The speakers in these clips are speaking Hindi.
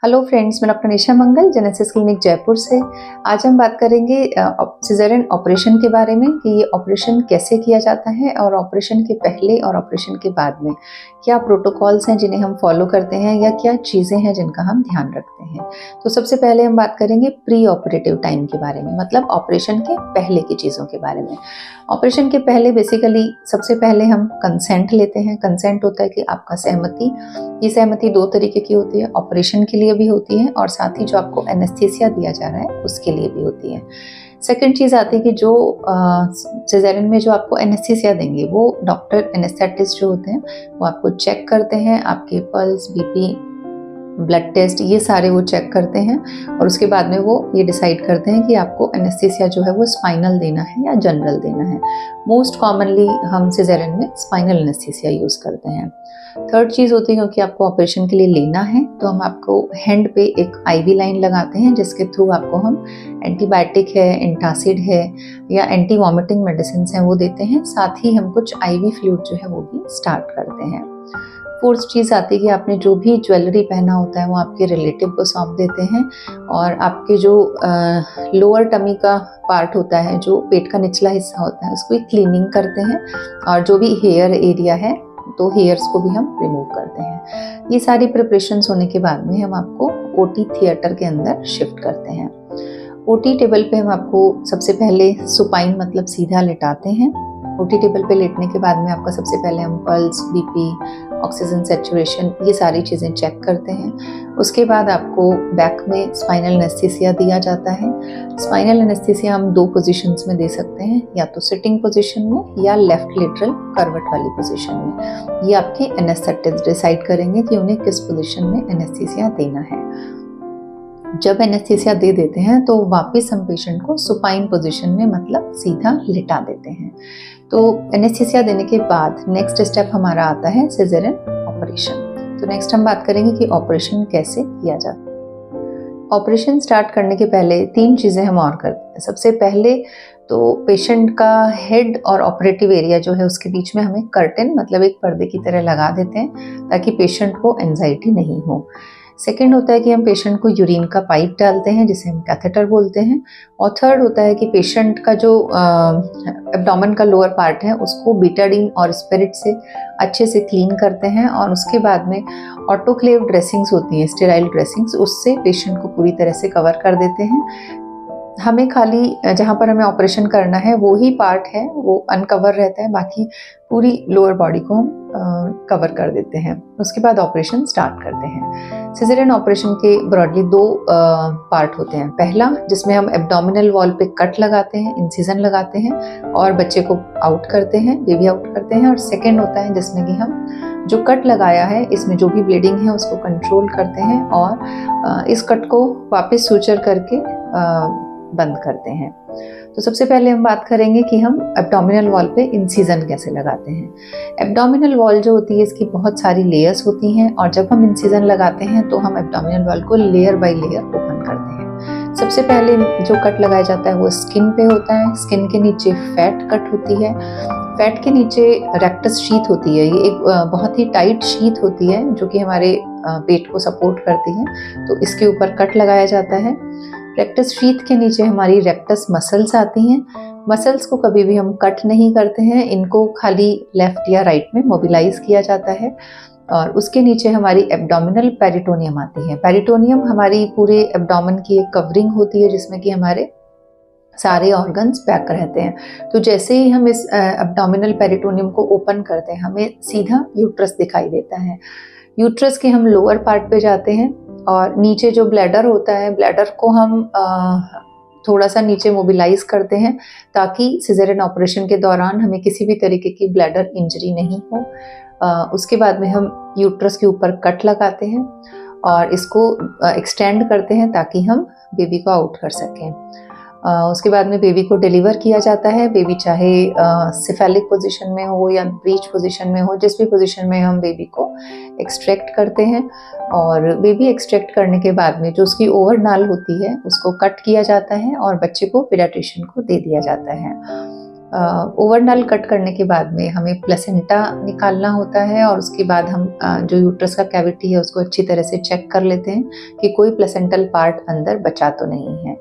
हेलो फ्रेंड्स, मैं डॉक्टर निशा मंगल जेनेसिस क्लिनिक जयपुर से। आज हम बात करेंगे सिजेरियन ऑपरेशन के बारे में कि ये ऑपरेशन कैसे किया जाता है और ऑपरेशन के पहले और ऑपरेशन के बाद में क्या प्रोटोकॉल्स हैं जिन्हें हम फॉलो करते हैं या क्या चीज़ें हैं जिनका हम ध्यान रखते हैं। तो सबसे पहले हम बात करेंगे प्री ऑपरेटिव टाइम के बारे में, मतलब ऑपरेशन के पहले की चीज़ों के बारे में। ऑपरेशन के पहले बेसिकली सबसे पहले हम कंसेंट लेते हैं। कंसेंट होता है कि आपका सहमति। ये सहमति दो तरीके की होती है, ऑपरेशन के लिए भी होती है और साथ ही जो आपको एनेस्थीसिया दिया जा रहा है उसके लिए भी होती है। सेकंड चीज़ आती है कि जो सिजेरियन में जो आपको एनेस्थीसिया देंगे वो डॉक्टर एनेस्थेटिस्ट जो होते हैं वो आपको चेक करते हैं, आपके पल्स, बीपी, ब्लड टेस्ट ये सारे वो चेक करते हैं और उसके बाद में वो ये डिसाइड करते हैं कि आपको एनेस्थीसिया जो है वो स्पाइनल देना है या जनरल देना है। मोस्ट कॉमनली हम सिजेरियन में स्पाइनल एनेस्थीसिया यूज़ करते हैं। थर्ड चीज़ होती है, क्योंकि आपको ऑपरेशन के लिए लेना है तो हम आपको हैंड पे एक आईवी लाइन लगाते हैं जिसके थ्रू आपको हम एंटीबायोटिक है, एंटासिड है या एंटी वॉमिटिंग मेडिसिन हैं वो देते हैं। साथ ही हम कुछ आईवी फ्लूइड जो है वो भी स्टार्ट करते हैं। फोर्थ चीज़ आती है कि आपने जो भी ज्वेलरी पहना होता है वो आपके रिलेटिव को सौंप देते हैं और आपके जो लोअर टमी का पार्ट होता है, जो पेट का निचला हिस्सा होता है, उसको क्लीनिंग करते हैं और जो भी हेयर एरिया है तो हेयर्स को भी हम रिमूव करते हैं। ये सारी प्रिपरेशंस होने के बाद में हम आपको ओटी थिएटर के अंदर शिफ्ट करते हैं। ओटी टेबल पे हम आपको सबसे पहले सुपाइन मतलब सीधा लेटाते हैं। ओटी टेबल पे लेटने के बाद में आपका सबसे पहले हम पल्स, बीपी, ऑक्सीजन सैचुरेशन ये सारी चीज़ें चेक करते हैं। उसके बाद आपको बैक में स्पाइनल एनेस्थीसिया दिया जाता है। स्पाइनल एनेस्थीसिया हम दो पोजीशंस में दे सकते हैं, या तो सिटिंग पोजीशन में या लेफ्ट लेटरल करवट वाली पोजीशन में। ये आपके एनेस्थेटिस्ट डिसाइड करेंगे कि उन्हें किस पोजीशन में एनेस्थीसिया देना है। जब एनेस्थीसिया दे देते हैं तो वापस हम पेशेंट को सुपाइन पोजीशन में मतलब सीधा लिटा देते हैं। तो एनेस्थीसिया देने के बाद नेक्स्ट स्टेप हमारा आता है सिजेरियन ऑपरेशन। तो नेक्स्ट हम बात करेंगे कि ऑपरेशन कैसे किया जाता है। ऑपरेशन स्टार्ट करने के पहले तीन चीज़ें हम और करते हैं। सबसे पहले तो पेशेंट का हेड और ऑपरेटिव एरिया जो है उसके बीच में हमें कर्टेन मतलब एक पर्दे की तरह लगा देते हैं ताकि पेशेंट को एंजाइटी नहीं हो। सेकेंड होता है कि हम पेशेंट को यूरिन का पाइप डालते हैं जिसे हम कैथेटर बोलते हैं। और थर्ड होता है कि पेशेंट का जो एब्डोमेन का लोअर पार्ट है उसको बीटाडीन और स्पिरिट से अच्छे से क्लीन करते हैं और उसके बाद में ऑटोक्लेव ड्रेसिंग्स होती हैं, स्टेराइल ड्रेसिंग्स, उससे पेशेंट को पूरी तरह से कवर कर देते हैं। हमें खाली जहाँ पर हमें ऑपरेशन करना है वो ही पार्ट है वो अनकवर रहता है, बाकी पूरी लोअर बॉडी को हम कवर कर देते हैं। उसके बाद ऑपरेशन स्टार्ट करते हैं। सिजेरियन ऑपरेशन के ब्रॉडली दो पार्ट होते हैं। पहला जिसमें हम एब्डोमिनल वॉल पे कट लगाते हैं, इंसिजन लगाते हैं और बच्चे को आउट करते हैं, बेबी आउट करते हैं। और सेकेंड होता है जिसमें कि हम जो कट लगाया है इसमें जो भी ब्लीडिंग है उसको कंट्रोल करते हैं और इस कट को वापस सूचर करके बंद करते हैं। तो सबसे पहले हम बात करेंगे कि हम एब्डोमिनल वॉल पे इंसिजन कैसे लगाते हैं। एब्डोमिनल वॉल जो होती है इसकी बहुत सारी लेयर्स होती हैं और जब हम इंसिजन लगाते हैं तो हम एब्डोमिनल वॉल को लेयर बाय लेयर ओपन करते हैं। सबसे पहले जो कट लगाया जाता है वो स्किन पे होता है। स्किन के नीचे फैट कट होती है। फैट के नीचे रेक्टस शीथ होती है। ये एक बहुत ही टाइट शीथ होती है जो कि हमारे पेट को सपोर्ट करती है, तो इसके ऊपर कट लगाया जाता है। रेक्टस शीथ के नीचे हमारी रेक्टस मसल्स आती हैं। मसल्स को कभी भी हम कट नहीं करते हैं, इनको खाली लेफ्ट या राइट में मोबिलाइज किया जाता है। और उसके नीचे हमारी एब्डोमिनल पेरिटोनियम आती है। पेरिटोनियम हमारी पूरे एब्डोमेन की एक कवरिंग होती है जिसमें कि हमारे सारे ऑर्गन्स पैक रहते हैं। तो जैसे ही हम इस एब्डोमिनल पेरिटोनियम को ओपन करते हैं हमें सीधा यूट्रस दिखाई देता है। यूट्रस के हम लोअर पार्ट पे जाते हैं और नीचे जो ब्लैडर होता है, ब्लैडर को हम थोड़ा सा नीचे मोबिलाइज करते हैं ताकि सिजेरियन ऑपरेशन के दौरान हमें किसी भी तरीके की ब्लैडर इंजरी नहीं हो। उसके बाद में हम यूट्रस के ऊपर कट लगाते हैं और इसको एक्सटेंड करते हैं ताकि हम बेबी को आउट कर सकें। उसके बाद में बेबी को डिलीवर किया जाता है। बेबी चाहे सिफेलिक पोजीशन में हो या ब्रीच पोजीशन में हो, जिस भी पोजीशन में हम बेबी को एक्सट्रैक्ट करते हैं। और बेबी एक्सट्रैक्ट करने के बाद में जो उसकी ओवर नाल होती है उसको कट किया जाता है और बच्चे को पीडियाट्रिशियन को दे दिया जाता है। ओवरनल कट करने के बाद में हमें प्लेसेंटा निकालना होता है और उसके बाद हम जो यूट्रस का कैविटी है उसको अच्छी तरह से चेक कर लेते हैं कि कोई प्लेसेंटल पार्ट अंदर बचा तो नहीं है।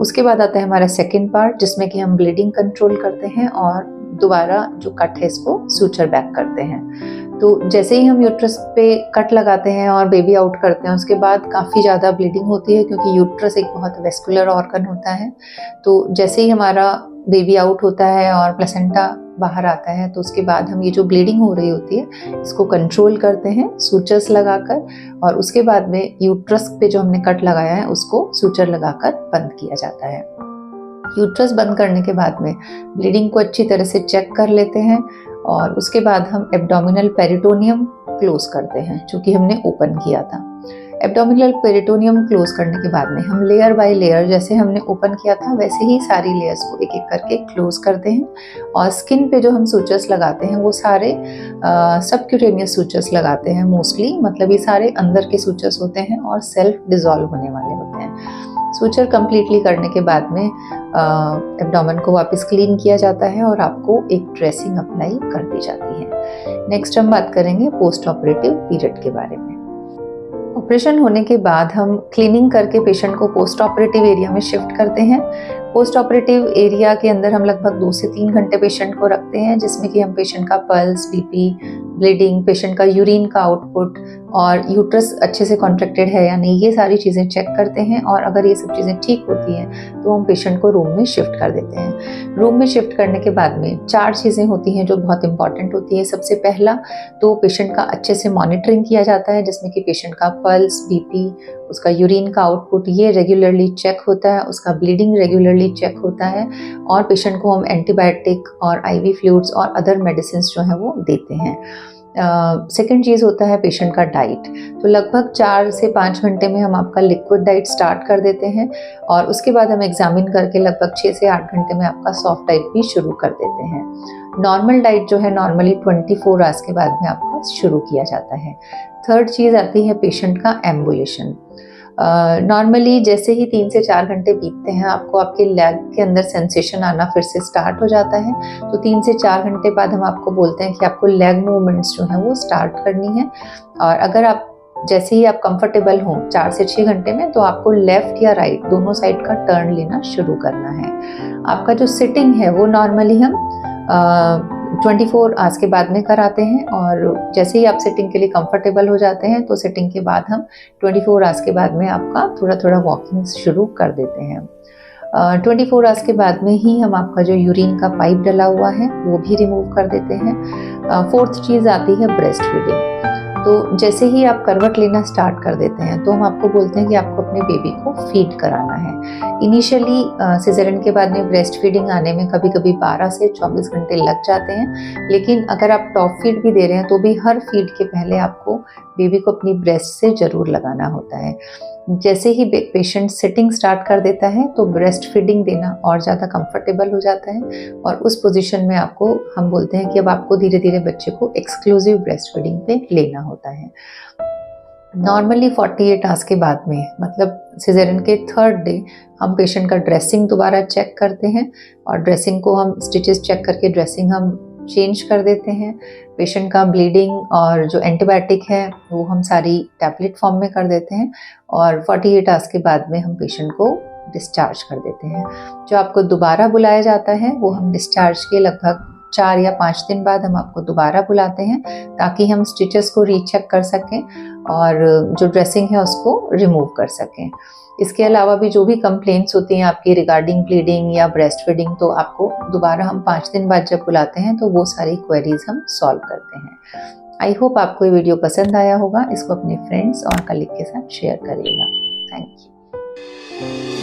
उसके बाद आता है हमारा सेकेंड पार्ट, जिसमें कि हम ब्लीडिंग कंट्रोल करते हैं और दोबारा जो कट है इसको सूचर बैक करते हैं। तो जैसे ही हम यूट्रस पे कट लगाते हैं और बेबी आउट करते हैं, उसके बाद काफ़ी ज़्यादा ब्लीडिंग होती है, क्योंकि यूट्रस एक बहुत वेस्कुलर ऑर्गन होता है। तो जैसे ही हमारा बेबी आउट होता है और प्लेसेंटा बाहर आता है, तो उसके बाद हम ये जो ब्लीडिंग हो रही होती है इसको कंट्रोल करते हैं सूचर्स लगाकर, और उसके बाद में यूट्रस पे जो हमने कट लगाया है उसको सूचर लगाकर बंद किया जाता है। यूट्रस बंद करने के बाद में ब्लीडिंग को अच्छी तरह से चेक कर लेते हैं और उसके बाद हम एब्डोमिनल पेरिटोनियम क्लोज करते हैं, जो कि हमने ओपन किया था। एब्डोमिनल पेरिटोनियम क्लोज करने के बाद में हम लेयर बाय लेयर, जैसे हमने ओपन किया था वैसे ही सारी लेयर्स को एक एक करके क्लोज करते हैं। और स्किन पे जो हम सूचर्स लगाते हैं वो सारे सबक्यूटेनियस सूचर्स लगाते हैं मोस्टली, मतलब ये सारे अंदर के सूचर्स होते हैं और सेल्फ डिजॉल्व होने वाले होते हैं। सूचर कंप्लीटली करने के बाद में एब्डोमेन को वापस क्लीन किया जाता है और आपको एक ड्रेसिंग अप्लाई कर दी जाती है। नेक्स्ट हम बात करेंगे पोस्ट ऑपरेटिव पीरियड के बारे में। ऑपरेशन होने के बाद हम क्लीनिंग करके पेशेंट को पोस्ट ऑपरेटिव एरिया में शिफ्ट करते हैं। पोस्ट ऑपरेटिव एरिया के अंदर हम लगभग 2 से 3 घंटे पेशेंट को रखते हैं, जिसमें कि हम पेशेंट का पल्स, बीपी, ब्लीडिंग, पेशेंट का यूरिन का आउटपुट और यूट्रस अच्छे से कॉन्ट्रैक्टेड है या नहीं, ये सारी चीज़ें चेक करते हैं। और अगर ये सब चीज़ें ठीक होती हैं तो हम पेशेंट को रूम में शिफ्ट कर देते हैं। रूम में शिफ्ट करने के बाद में 4 चीज़ें होती हैं जो बहुत इंपॉर्टेंट होती है। सबसे पहला तो पेशेंट का अच्छे से मॉनिटरिंग किया जाता है, जिसमें कि पेशेंट का पल्स, बीपी, उसका यूरिन का आउटपुट ये रेगुलरली चेक होता है, उसका ब्लीडिंग रेगुलरली चेक होता है, और पेशेंट को हम एंटीबायोटिक और आईवी फ्लूइड्स और अदर मेडिसिन जो हैं वो देते हैं। सेकेंड चीज़ होता है पेशेंट का डाइट। तो लगभग 4 से 5 घंटे में हम आपका लिक्विड डाइट स्टार्ट कर देते हैं और उसके बाद हम एग्जामिन करके लगभग 6 से 8 घंटे में आपका सॉफ्ट डाइट भी शुरू कर देते हैं। नॉर्मल डाइट जो है नॉर्मली 24 आवर्स के बाद में आपका शुरू किया जाता है। थर्ड चीज़ आती है पेशेंट का एम्बुलेशन। नॉर्मली जैसे ही 3 से 4 घंटे बीतते हैं आपको आपके लेग के अंदर सेंसेशन आना फिर से स्टार्ट हो जाता है। तो 3 से 4 घंटे बाद हम आपको बोलते हैं कि आपको लेग मूवमेंट्स जो हैं वो स्टार्ट करनी है, और अगर आप जैसे ही आप कंफर्टेबल हो 4 से 6 घंटे में, तो आपको लेफ्ट या राइट दोनों साइड का टर्न लेना शुरू करना है। आपका जो सिटिंग है वो नॉर्मली हम 24 आवर्स के बाद में कराते हैं, और जैसे ही आप सिटिंग के लिए कंफर्टेबल हो जाते हैं तो सिटिंग के बाद हम 24 आवर्स के बाद में आपका थोड़ा थोड़ा वॉकिंग शुरू कर देते हैं। 24 आवर्स के बाद में ही हम आपका जो यूरिन का पाइप डला हुआ है वो भी रिमूव कर देते हैं। फोर्थ चीज़ आती है ब्रेस्ट फीडिंग। तो जैसे ही आप करवट लेना स्टार्ट कर देते हैं तो हम आपको बोलते हैं कि आपको अपने बेबी को फीड कराना है। इनिशियली सिजेरियन के बाद में ब्रेस्ट फीडिंग आने में कभी कभी 12 से 24 घंटे लग जाते हैं, लेकिन अगर आप टॉप फीड भी दे रहे हैं तो भी हर फीड के पहले आपको बेबी को अपनी ब्रेस्ट से ज़रूर लगाना होता है। जैसे ही पेशेंट सिटिंग स्टार्ट कर देता है तो ब्रेस्ट फीडिंग देना और ज़्यादा कंफर्टेबल हो जाता है, और उस पोजीशन में आपको हम बोलते हैं कि अब आपको धीरे धीरे बच्चे को एक्सक्लूसिव ब्रेस्ट फीडिंग पे लेना होता है। नॉर्मली 48 आवर्स के बाद में, मतलब सिजेरियन के थर्ड डे, हम पेशेंट का ड्रेसिंग दोबारा चेक करते हैं, और ड्रेसिंग को हम स्टिचेस चेक करके ड्रेसिंग हम चेंज कर देते हैं। पेशेंट का ब्लीडिंग और जो एंटीबायोटिक है वो हम सारी टैबलेट फॉर्म में कर देते हैं, और 48 आवर्स के बाद में हम पेशेंट को डिस्चार्ज कर देते हैं। जो आपको दोबारा बुलाया जाता है वो हम डिस्चार्ज के लगभग 4 या 5 दिन बाद हम आपको दोबारा बुलाते हैं, ताकि हम स्टिचेस को रीचेक कर सकें और जो ड्रेसिंग है उसको रिमूव कर सकें। इसके अलावा भी जो भी कंप्लेंट्स होती हैं आपकी रिगार्डिंग ब्लीडिंग या ब्रेस्ट फीडिंग, तो आपको दोबारा हम 5 दिन बाद जब बुलाते हैं तो वो सारी क्वेरीज हम सॉल्व करते हैं। आई होप आपको ये वीडियो पसंद आया होगा। इसको अपने फ्रेंड्स और कलीग के साथ शेयर करिएगा। Thank you.